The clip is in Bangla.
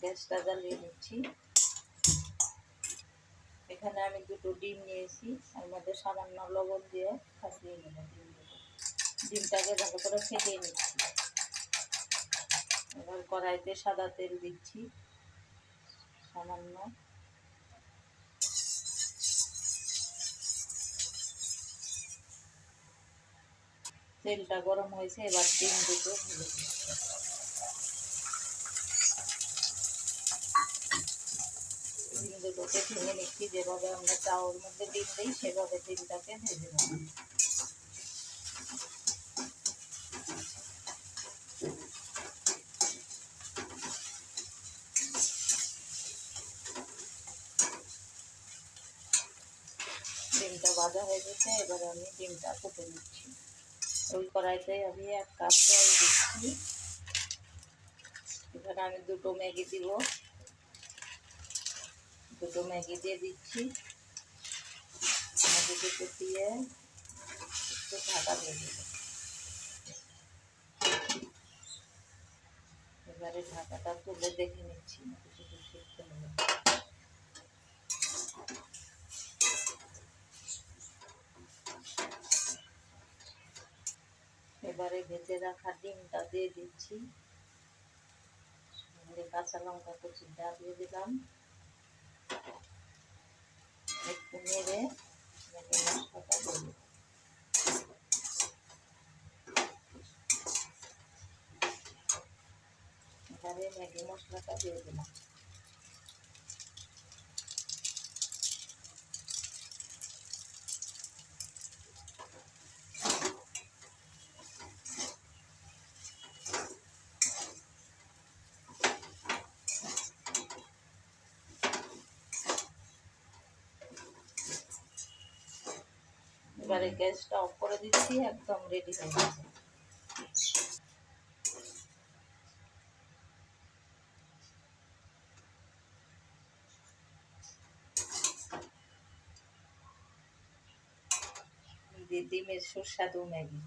গ্যাসটা জ্বালিয়ে নিচ্ছি। এখানে আমি দুটো ডিম নিয়েছি, এর মধ্যে সামান্য লবণ দিয়ে ফাটিয়ে নেব। ডিমটাকে ভালো করে ফেটিয়ে নিচ্ছি। এবার কড়াইতে সাদা তেল দিচ্ছি সামান্য। তেলটা গরম হয়েছে, এবার ডিম দুটো ঢেলে দিচ্ছি। ডিম দুটোকে ভেঙে নিচ্ছি, যেভাবে আমরা চাউর মধ্যে ডিম দিই সেভাবে ডিমটাকে ভেজে নেব। ডিমটা ভাজা হয়ে গেছে, এবার আমি ডিমটা ফুটে নিচ্ছি। ওই কড়াইতে আমি 1 কাপ জল দিচ্ছি। এখানে আমি দুটো ম্যাগি দিব, দুটো ম্যাগি দিয়ে দিচ্ছি। ম্যাগি দুটো দিয়ে একটু ঢাকা দিয়ে দেব। এবারে ঢাকাটা তুলে দেখে নিচ্ছি কিছু সিদ্ধ হলো। এবারে ভেজে রাখা ডিমটা দিয়ে দিচ্ছি, কাঁচা লঙ্কা কুচিটা দিয়ে দিলাম। একটু নেড়ে ম্যাগি মশলাটা দিয়ে দেব। এবারে ম্যাগি মশলাটা দিয়ে দিলাম। এবারে গ্যাসটা অফ করে দিচ্ছি, একদম রেডি হয়ে গেছে। ডিমের সুস্বাদু ম্যাগি।